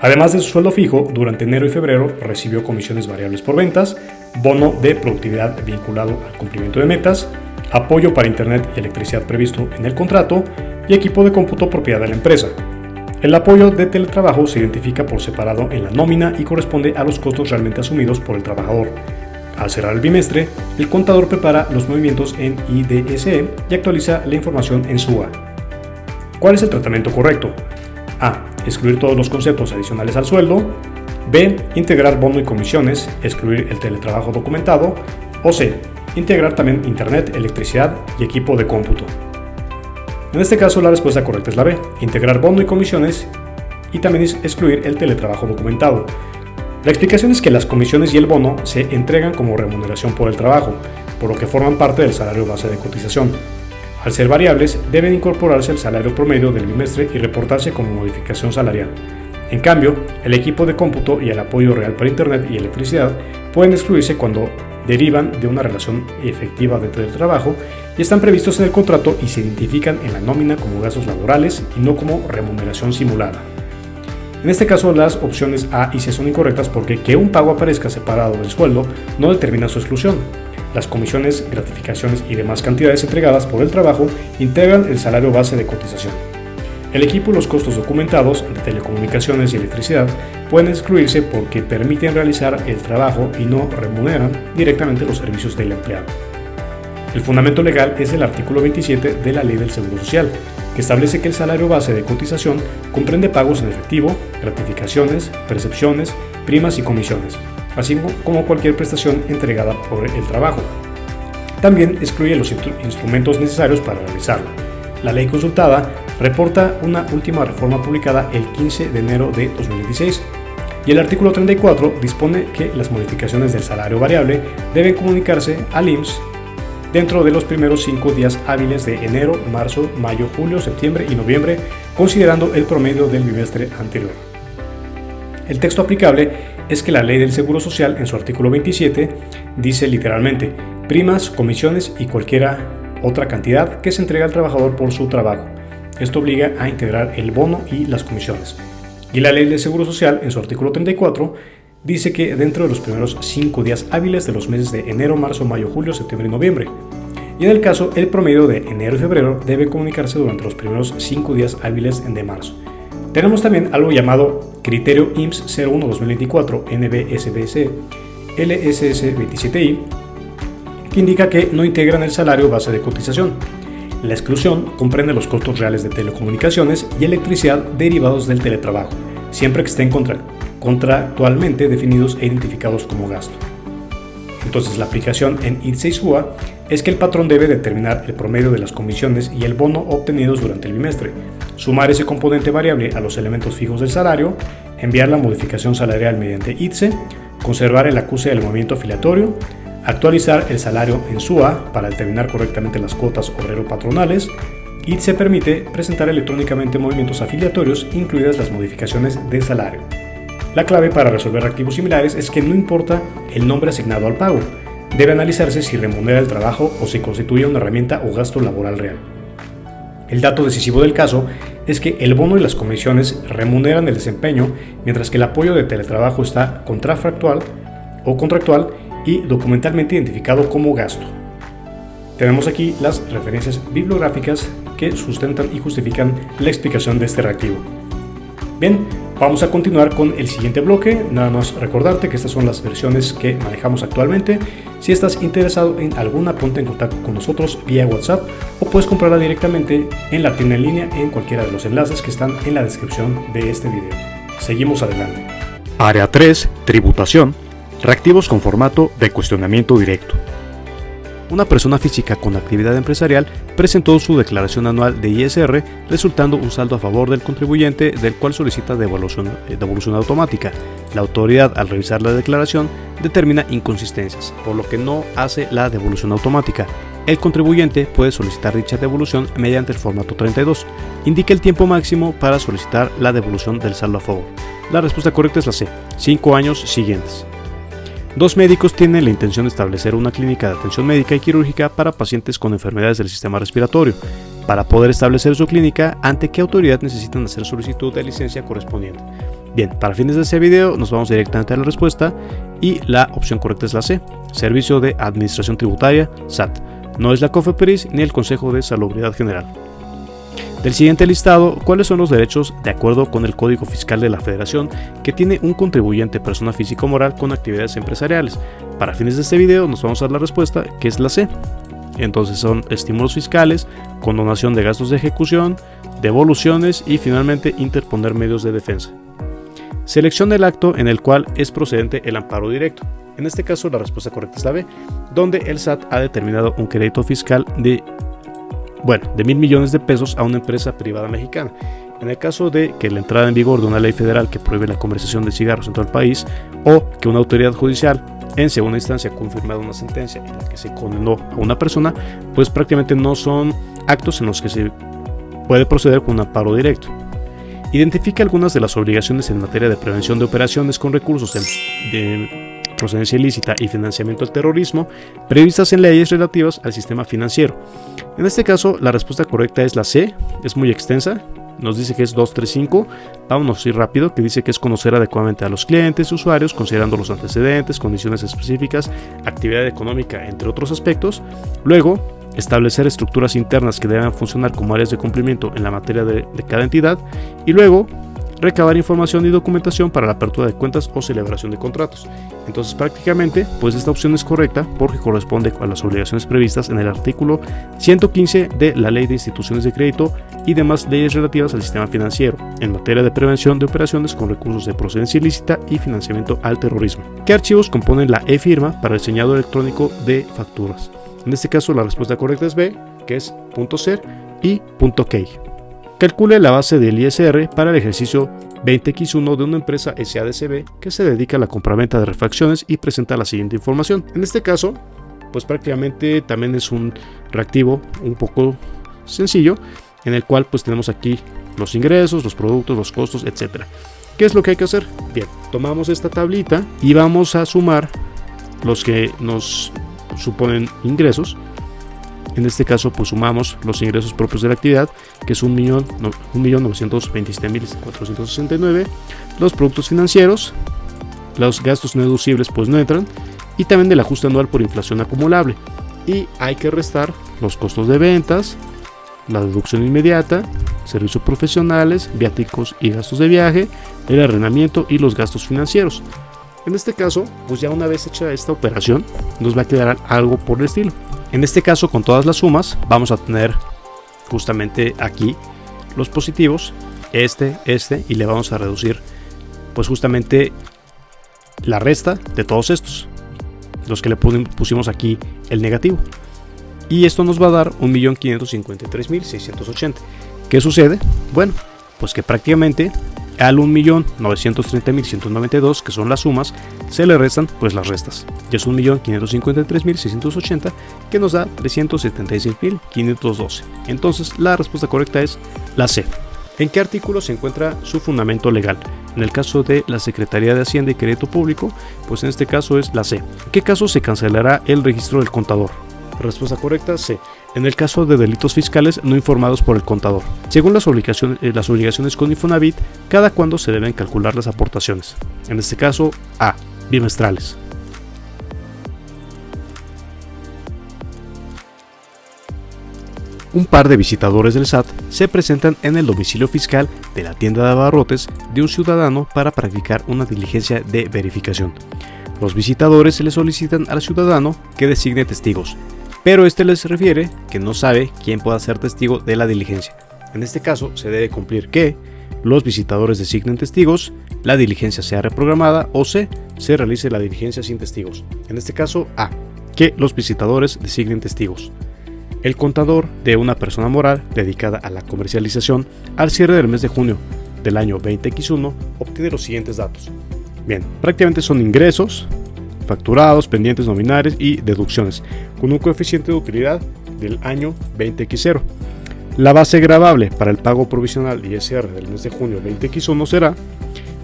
Además de su sueldo fijo, durante enero y febrero recibió comisiones variables por ventas, bono de productividad vinculado al cumplimiento de metas, apoyo para internet y electricidad previsto en el contrato y equipo de cómputo propiedad de la empresa. El apoyo de teletrabajo se identifica por separado en la nómina y corresponde a los costos realmente asumidos por el trabajador. Al cerrar el bimestre, el contador prepara los movimientos en IDSE y actualiza la información en SUA. ¿Cuál es el tratamiento correcto? A. Excluir todos los conceptos adicionales al sueldo. B. Integrar bono y comisiones, excluir el teletrabajo documentado. O C. Integrar también internet, electricidad y equipo de cómputo. En este caso la respuesta correcta es la B. Integrar bono y comisiones y también excluir el teletrabajo documentado. La explicación es que las comisiones y el bono se entregan como remuneración por el trabajo, por lo que forman parte del salario base de cotización. Al ser variables, deben incorporarse al salario promedio del bimestre y reportarse como modificación salarial. En cambio, el equipo de cómputo y el apoyo real para internet y electricidad pueden excluirse cuando derivan de una relación efectiva de teletrabajo y están previstos en el contrato y se identifican en la nómina como gastos laborales y no como remuneración simulada. En este caso, las opciones A y C son incorrectas porque que un pago aparezca separado del sueldo no determina su exclusión. Las comisiones, gratificaciones y demás cantidades entregadas por el trabajo integran el salario base de cotización. El equipo y los costos documentados de telecomunicaciones y electricidad pueden excluirse porque permiten realizar el trabajo y no remuneran directamente los servicios del empleado. El fundamento legal es el artículo 27 de la Ley del Seguro Social, que establece que el salario base de cotización comprende pagos en efectivo, gratificaciones, percepciones, primas y comisiones, así como cualquier prestación entregada por el trabajo. También excluye los instrumentos necesarios para realizarlo. La ley consultada reporta una última reforma publicada el 15 de enero de 2016 y el artículo 34 dispone que las modificaciones del salario variable deben comunicarse al IMSS dentro de los primeros 5 días hábiles de enero, marzo, mayo, julio, septiembre y noviembre, considerando el promedio del bimestre anterior. El texto aplicable es que la Ley del Seguro Social, en su artículo 27, dice literalmente: primas, comisiones y cualquier otra cantidad que se entrega al trabajador por su trabajo. Esto obliga a integrar el bono y las comisiones. Y la Ley del Seguro Social, en su artículo 34, dice que dentro de los primeros 5 días hábiles de los meses de enero, marzo, mayo, julio, septiembre y noviembre. Y en el caso, el promedio de enero y febrero debe comunicarse durante los primeros 5 días hábiles de marzo. Tenemos también algo llamado Criterio IMSS 01-2024 NBSBC LSS 27I, que indica que no integran el salario base de cotización. La exclusión comprende los costos reales de telecomunicaciones y electricidad derivados del teletrabajo, siempre que estén contractualmente definidos e identificados como gasto. Entonces, la aplicación en IDSE y SUA es que el patrón debe determinar el promedio de las comisiones y el bono obtenidos durante el bimestre, sumar ese componente variable a los elementos fijos del salario, enviar la modificación salarial mediante IDSE, conservar el acuse del movimiento afiliatorio, actualizar el salario en SUA para determinar correctamente las cuotas obrero-patronales. IDSE permite presentar electrónicamente movimientos afiliatorios, incluidas las modificaciones de salario. La clave para resolver activos similares es que no importa el nombre asignado al pago, debe analizarse si remunera el trabajo o si constituye una herramienta o gasto laboral real. El dato decisivo del caso es que el bono y las comisiones remuneran el desempeño, mientras que el apoyo de teletrabajo está contractual y documentalmente identificado como gasto. Tenemos aquí las referencias bibliográficas que sustentan y justifican la explicación de este reactivo. Bien, vamos a continuar con el siguiente bloque. Nada más recordarte que estas son las versiones que manejamos actualmente. Si estás interesado en alguna, ponte en contacto con nosotros vía WhatsApp o puedes comprarla directamente en la tienda en línea en cualquiera de los enlaces que están en la descripción de este video. Seguimos adelante. Área 3. Tributación. Reactivos con formato de cuestionamiento directo. Una persona física con actividad empresarial presentó su declaración anual de ISR, resultando un saldo a favor del contribuyente, del cual solicita devolución automática. La autoridad, al revisar la declaración, determina inconsistencias, por lo que no hace la devolución automática. El contribuyente puede solicitar dicha devolución mediante el formato 32. Indique el tiempo máximo para solicitar la devolución del saldo a favor. La respuesta correcta es la C, 5 años siguientes. Dos médicos tienen la intención de establecer una clínica de atención médica y quirúrgica para pacientes con enfermedades del sistema respiratorio. Para poder establecer su clínica, ¿ante qué autoridad necesitan hacer solicitud de licencia correspondiente? Bien, para fines de este video nos vamos directamente a la respuesta y la opción correcta es la C, Servicio de Administración Tributaria, SAT. No es la COFEPRIS ni el Consejo de Salubridad General. Del siguiente listado, ¿cuáles son los derechos de acuerdo con el Código Fiscal de la Federación que tiene un contribuyente persona física o moral con actividades empresariales? Para fines de este video nos vamos a dar la respuesta, que es la C. Entonces son estímulos fiscales, condonación de gastos de ejecución, devoluciones y finalmente interponer medios de defensa. Selecciona el acto en el cual es procedente el amparo directo. En este caso la respuesta correcta es la B, donde el SAT ha determinado un crédito fiscal de 1.000 millones de pesos a una empresa privada mexicana. En el caso de que la entrada en vigor de una ley federal que prohíbe la comercialización de cigarros en todo el país, o que una autoridad judicial en segunda instancia ha confirmado una sentencia en la que se condenó a una persona, pues prácticamente no son actos en los que se puede proceder con un amparo directo. Identifica algunas de las obligaciones en materia de prevención de operaciones con recursos de procedencia ilícita y financiamiento al terrorismo previstas en leyes relativas al sistema financiero. En este caso, la respuesta correcta es la C, es muy extensa, nos dice que es 235, vámonos a ir rápido, que dice que es conocer adecuadamente a los clientes y usuarios, considerando los antecedentes, condiciones específicas, actividad económica, entre otros aspectos. Luego, establecer estructuras internas que deban funcionar como áreas de cumplimiento en la materia de cada entidad, y luego recabar información y documentación para la apertura de cuentas o celebración de contratos. Entonces prácticamente pues esta opción es correcta porque corresponde a las obligaciones previstas en el artículo 115 de la Ley de Instituciones de Crédito y demás leyes relativas al sistema financiero en materia de prevención de operaciones con recursos de procedencia ilícita y financiamiento al terrorismo. ¿Qué archivos componen la e-firma para el sellado electrónico de facturas? En este caso la respuesta correcta es B, que es .cer y .key. Calcule la base del ISR para el ejercicio 20X1 de una empresa SADCB que se dedica a la compraventa de refacciones y presenta la siguiente información. En este caso, pues prácticamente también es un reactivo un poco sencillo, en el cual pues tenemos aquí los ingresos, los productos, los costos, etc. ¿Qué es lo que hay que hacer? Bien, tomamos esta tablita y vamos a sumar los que nos suponen ingresos. En este caso pues sumamos los ingresos propios de la actividad, que es 1.927.469, los productos financieros, los gastos no deducibles pues no entran, y también del ajuste anual por inflación acumulable, y hay que restar los costos de ventas, la deducción inmediata, servicios profesionales, viáticos y gastos de viaje, el arrendamiento y los gastos financieros. En este caso, pues ya una vez hecha esta operación, nos va a quedar algo por el estilo. En este caso, con todas las sumas, vamos a tener justamente aquí los positivos, y le vamos a reducir pues justamente la resta de todos estos, los que le pusimos aquí el negativo. Y esto nos va a dar 1.553.680. ¿Qué sucede? Bueno, pues que prácticamente al 1.930.192, que son las sumas, se le restan pues las restas. Y es 1.553.680, que nos da 376.512. Entonces la respuesta correcta es la C. ¿En qué artículo se encuentra su fundamento legal? En el caso de la Secretaría de Hacienda y Crédito Público, pues en este caso es la C. ¿En qué caso se cancelará el registro del contador? Respuesta correcta, C. En el caso de delitos fiscales no informados por el contador. Según las obligaciones con Infonavit, ¿cada cuándo se deben calcular las aportaciones? En este caso, A. Bimestrales. Un par de visitadores del SAT se presentan en el domicilio fiscal de la tienda de abarrotes de un ciudadano para practicar una diligencia de verificación. Los visitadores le solicitan al ciudadano que designe testigos, pero este les refiere que no sabe quién pueda ser testigo de la diligencia. En este caso, se debe cumplir que los visitadores designen testigos, la diligencia sea reprogramada o C, se realice la diligencia sin testigos. En este caso, A, que los visitadores designen testigos. El contador de una persona moral dedicada a la comercialización al cierre del mes de junio del año 20X1 obtiene los siguientes datos. Bien, prácticamente son ingresos, facturados, pendientes nominales y deducciones, con un coeficiente de utilidad del año 20X0. La base gravable para el pago provisional ISR del mes de junio 20X1 será,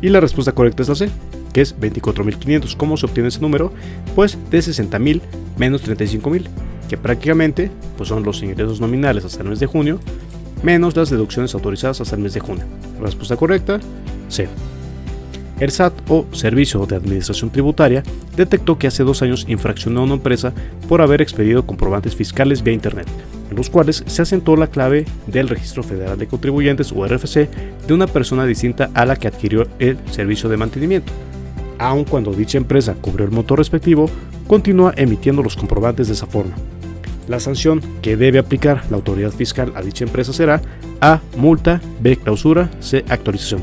y la respuesta correcta es la C, que es 24.500. ¿Cómo se obtiene ese número? Pues de 60.000 menos 35.000, que prácticamente pues son los ingresos nominales hasta el mes de junio menos las deducciones autorizadas hasta el mes de junio. Respuesta correcta, C. El SAT o Servicio de Administración Tributaria detectó que hace 2 años infraccionó a una empresa por haber expedido comprobantes fiscales vía internet, en los cuales se asentó la clave del Registro Federal de Contribuyentes o RFC de una persona distinta a la que adquirió el servicio de mantenimiento. Aun cuando dicha empresa cubrió el monto respectivo, continúa emitiendo los comprobantes de esa forma. La sanción que debe aplicar la autoridad fiscal a dicha empresa será A. Multa, B. Clausura, C. Actualización.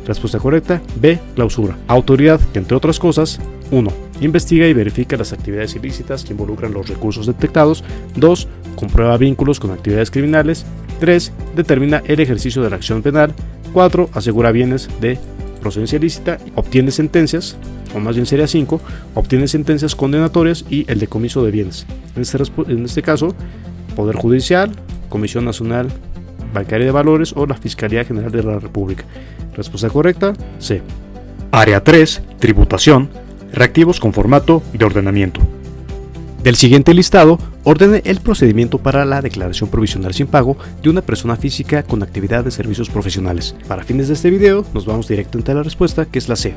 Respuesta correcta, B. Clausura. Autoridad que, entre otras cosas, 1. Investiga y verifica las actividades ilícitas que involucran los recursos detectados. 2. Comprueba vínculos con actividades criminales. 3. Determina el ejercicio de la acción penal. 4. Asegura bienes de procedencia ilícita. Obtiene sentencias, o más bien sería 5, obtiene sentencias condenatorias y el decomiso de bienes. En este caso, Poder Judicial, Comisión Nacional Bancaria de Valores o la Fiscalía General de la República. Respuesta correcta, C. Área 3. Tributación. Reactivos con formato de ordenamiento. Del siguiente listado, ordene el procedimiento para la declaración provisional sin pago de una persona física con actividad de servicios profesionales. Para fines de este video, nos vamos directamente a la respuesta, que es la C,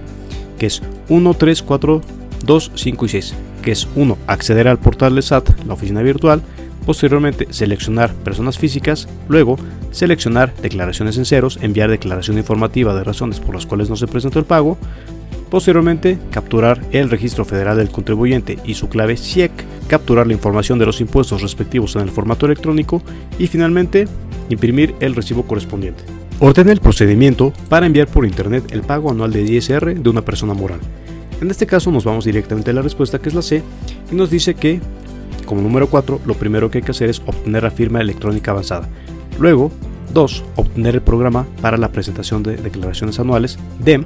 que es 1, 3, 4, 2, 5 y 6, que es 1. Acceder al portal del SAT, la oficina virtual, posteriormente seleccionar personas físicas, luego seleccionar declaraciones en ceros, enviar declaración informativa de razones por las cuales no se presentó el pago, posteriormente capturar el registro federal del contribuyente y su clave CIEC, capturar la información de los impuestos respectivos en el formato electrónico y finalmente imprimir el recibo correspondiente. Ordena el procedimiento para enviar por internet el pago anual de ISR de una persona moral. En este caso nos vamos directamente a la respuesta, que es la C, y nos dice que, como número 4, lo primero que hay que hacer es obtener la firma electrónica avanzada. Luego, 2. Obtener el programa para la presentación de declaraciones anuales, DEM.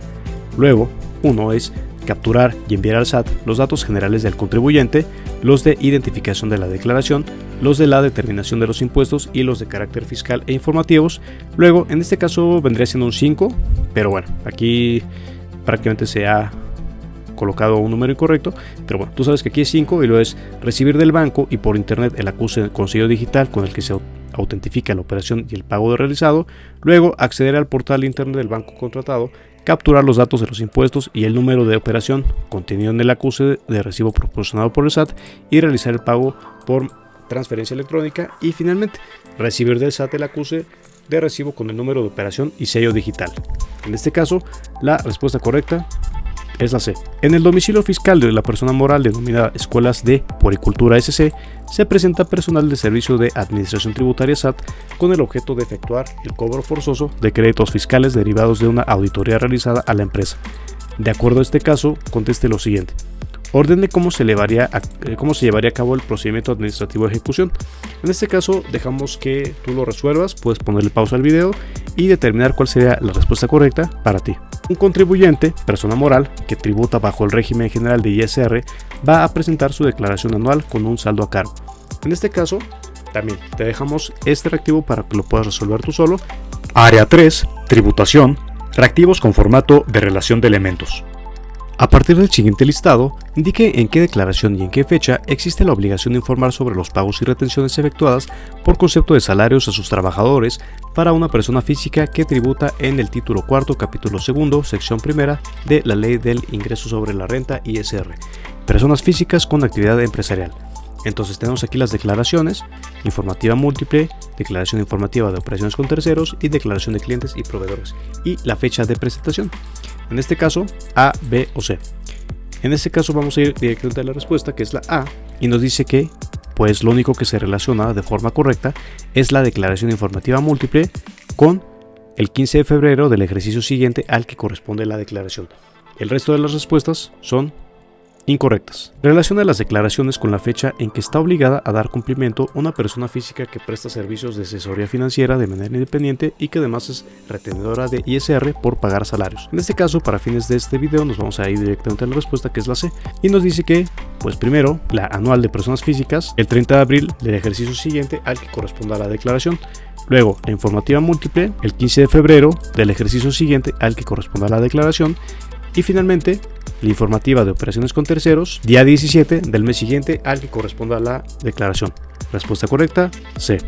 Luego, 1 es capturar y enviar al SAT los datos generales del contribuyente, los de identificación de la declaración, los de la determinación de los impuestos y los de carácter fiscal e informativos. Luego, en este caso vendría siendo un 5, pero bueno, aquí prácticamente se ha colocado un número incorrecto, pero bueno, tú sabes que aquí es 5 y lo es recibir del banco y por internet el acuse con sello digital con el que se autentifica la operación y el pago de realizado. Luego, acceder al portal internet del banco contratado, capturar los datos de los impuestos y el número de operación contenido en el acuse de recibo proporcionado por el SAT y realizar el pago por transferencia electrónica y finalmente recibir del SAT el acuse de recibo con el número de operación y sello digital. En este caso, la respuesta correcta es la C. En el domicilio fiscal de la persona moral denominada Escuelas de Puericultura SC, se presenta personal de servicio de Administración Tributaria SAT con el objeto de efectuar el cobro forzoso de créditos fiscales derivados de una auditoría realizada a la empresa. De acuerdo a este caso, conteste lo siguiente. Ordene cómo se llevaría a cabo el procedimiento administrativo de ejecución. En este caso, dejamos que tú lo resuelvas, puedes ponerle pausa al video y determinar cuál sería la respuesta correcta para ti. Un contribuyente, persona moral, que tributa bajo el régimen general de ISR, va a presentar su declaración anual con un saldo a cargo. En este caso, también te dejamos este reactivo para que lo puedas resolver tú solo. Área 3. Tributación. Reactivos con formato de relación de elementos. A partir del siguiente listado, indique en qué declaración y en qué fecha existe la obligación de informar sobre los pagos y retenciones efectuadas por concepto de salarios a sus trabajadores para una persona física que tributa en el título 4, capítulo 2, sección 1 de la Ley del Ingreso sobre la Renta ISR. Personas físicas con actividad empresarial. Entonces tenemos aquí las declaraciones: informativa múltiple, declaración informativa de operaciones con terceros y declaración de clientes y proveedores, y la fecha de presentación. En este caso, A, B o C. En este caso vamos a ir directamente a la respuesta, que es la A, y nos dice que pues lo único que se relaciona de forma correcta es la declaración informativa múltiple con el 15 de febrero del ejercicio siguiente al que corresponde la declaración. El resto de las respuestas son incorrectas. Relaciona las declaraciones con la fecha en que está obligada a dar cumplimiento una persona física que presta servicios de asesoría financiera de manera independiente y que además es retenedora de ISR por pagar salarios. En este caso, para fines de este video, nos vamos a ir directamente a la respuesta, que es la C, y nos dice que, pues primero, la anual de personas físicas, el 30 de abril del ejercicio siguiente al que corresponda la declaración. Luego, la informativa múltiple, el 15 de febrero del ejercicio siguiente al que corresponda la declaración. Y finalmente, la informativa de operaciones con terceros, día 17 del mes siguiente al que corresponda la declaración. Respuesta correcta, C.